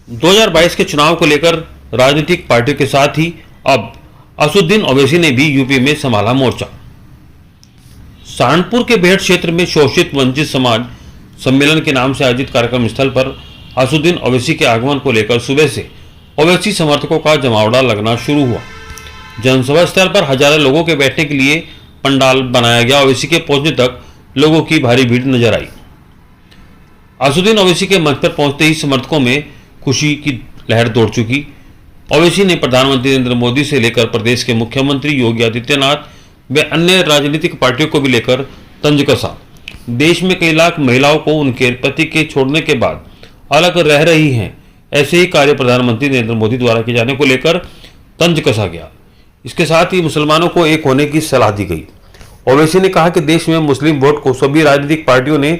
2022 के चुनाव को लेकर राजनीतिक पार्टियों के साथ ही अब असदुद्दीन ओवैसी ने भी यूपी में संभाला मोर्चा। सहारनपुर के बेहट क्षेत्र में शोषित वंचित समाज सम्मेलन के नाम से आयोजित कार्यक्रम स्थल पर असदुद्दीन ओवैसी के आगमन को लेकर सुबह से ओवैसी समर्थकों का जमावड़ा लगना शुरू हुआ। जनसभा स्थल पर हजारों लोगों के बैठने के लिए पंडाल बनाया गया। ओवैसी के पहुंचने तक लोगों की भारी भीड़ नजर आई। असदुद्दीन ओवैसी के मंच पर पहुंचते ही समर्थकों में खुशी की लहर दौड़ चुकी। ओवैसी ने प्रधानमंत्री नरेंद्र मोदी से लेकर प्रदेश के मुख्यमंत्री योगी आदित्यनाथ व अन्य राजनीतिक पार्टियों को भी लेकर तंज कसा। देश में कई लाख महिलाओं को उनके पति के छोड़ने के बाद अलग रह रही हैं। ऐसे ही कार्य प्रधानमंत्री नरेंद्र मोदी द्वारा किए जाने को लेकर तंज कसा गया। इसके साथ ही मुसलमानों को एक होने की सलाह दी गई। ओवैसी ने कहा कि देश में मुस्लिम वोट को सभी राजनीतिक पार्टियों ने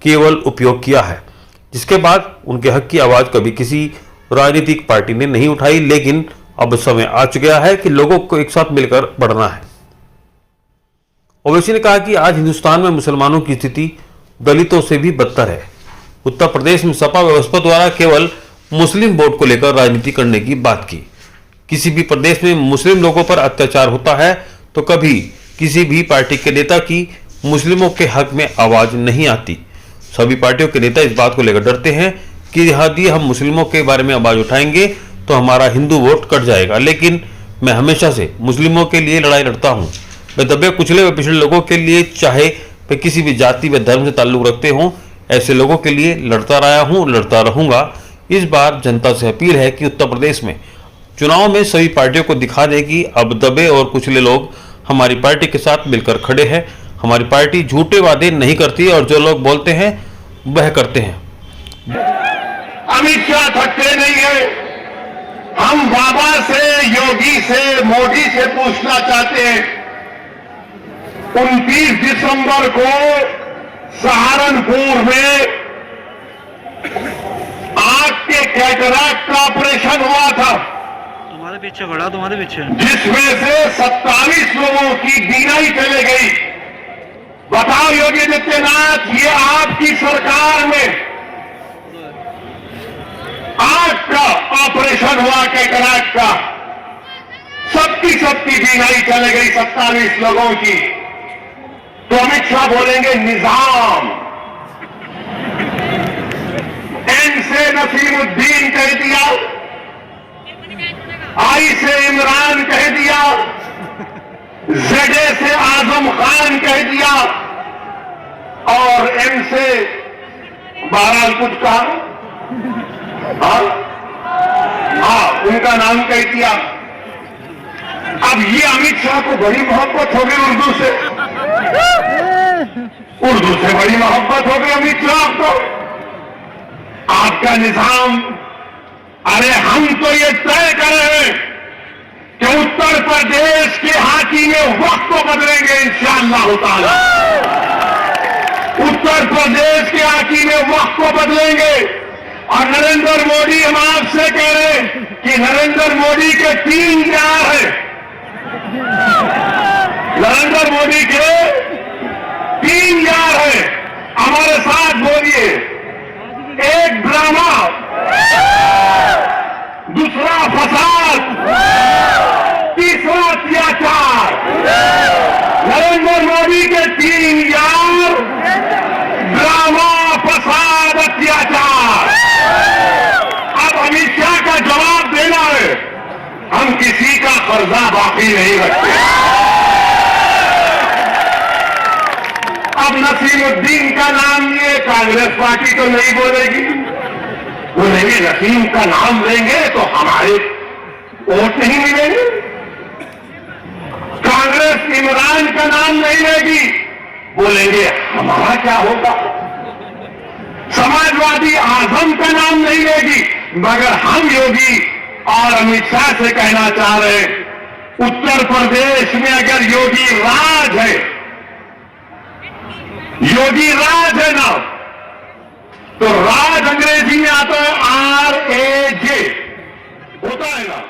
केवल उपयोग किया है, जिसके बाद उनके हक की आवाज कभी किसी राजनीतिक पार्टी ने नहीं उठाई। लेकिन अब समय आ चुका है कि लोगों को एक साथ मिलकर बढ़ना है। ओवैसी ने कहा कि आज हिंदुस्तान में मुसलमानों की स्थिति दलितों से भी बदतर है। उत्तर प्रदेश में सपा व बसपा द्वारा केवल मुस्लिम वोट को लेकर राजनीति करने की बात की। किसी भी प्रदेश में मुस्लिम लोगों पर अत्याचार होता है तो कभी किसी भी पार्टी के नेता की मुस्लिमों के हक में आवाज नहीं आती। सभी पार्टियों के नेता इस बात को लेकर डरते हैं कि यदि हम मुस्लिमों के बारे में आवाज उठाएंगे तो हमारा हिंदू वोट कट जाएगा। लेकिन मैं हमेशा से मुस्लिमों के लिए लड़ाई लड़ता हूं। मैं दबे कुचले व पिछड़े लोगों के लिए, चाहे वे किसी भी जाति व धर्म से ताल्लुक रखते हों, ऐसे लोगों के लिए लड़ता रहा हूं, लड़ता रहूंगा। इस बार जनता से अपील है कि उत्तर प्रदेश में चुनाव में सभी पार्टियों को दिखा दे कि अब दबे और कुचले लोग हमारी पार्टी के साथ मिलकर खड़े हैं। हमारी पार्टी झूठे वादे नहीं करती और जो लोग बोलते हैं वह करते हैं। अमित शाह थकते नहीं है। हम बाबा से, योगी से, मोदी से पूछना चाहते हैं, 29 दिसंबर को सहारनपुर में आंख के कैटरैक्ट का ऑपरेशन हुआ था, तुम्हारे पीछे खड़ा, तुम्हारे पीछे, जिसमें से 27 लोगों की बीनाई चले गई। बताओ योगी आदित्यनाथ, ये आपकी सरकार में आंख का ऑपरेशन हुआ कैटरैक्ट का, सबकी बीनाई चले गई 27 लोगों की। तो अमित शाह बोलेंगे निजाम, एन से नसीमुद्दीन कह दिया, आई से इमरान कह दिया, जेडे से आजम खान कह दिया और एम से बहरहाल कुछ कहा, हाँ उनका नाम कह दिया। अब ये अमित शाह को बड़ी मोहब्बत हो गई उर्दू से बड़ी मोहब्बत हो गई अमित शाह को। आपका निजाम, अरे हम तो ये तय कर रहे हैं कि उत्तर प्रदेश के हाकिम वक्त को बदलेंगे इंशाअल्लाह ताला। उत्तर प्रदेश के हाकिम वक्त को बदलेंगे। और नरेंद्र मोदी, हम आपसे कह रहे हैं कि नरेंद्र मोदी के 3 यार हैं। नरेंद्र मोदी के 3 यार हैं। हमारे साथ बोलिए, एक ड्रामा, दूसरा फसाद, तीसरा अत्याचार। नरेंद्र मोदी के 3 यार, ड्रामा, फसाद, अत्याचार। अब अमित शाह का जवाब देना है, हम किसी का कर्जा बाकी नहीं रखते। अब नसीमुद्दीन का नाम लिए कांग्रेस पार्टी तो नहीं बोलेगी, बोलेंगे नसीम का नाम लेंगे तो हमारे वोट नहीं मिलेंगे। कांग्रेस इमरान का नाम नहीं लेगी, बोलेंगे हमारा क्या होगा। समाजवादी आजम का नाम नहीं लेगी, मगर हम योगी और अमित शाह से कहना चाह रहे हैं, उत्तर प्रदेश में अगर योगी राज है, योगी राज है ना, तो राज अंग्रेजी में आता है RAJ, होता है ना।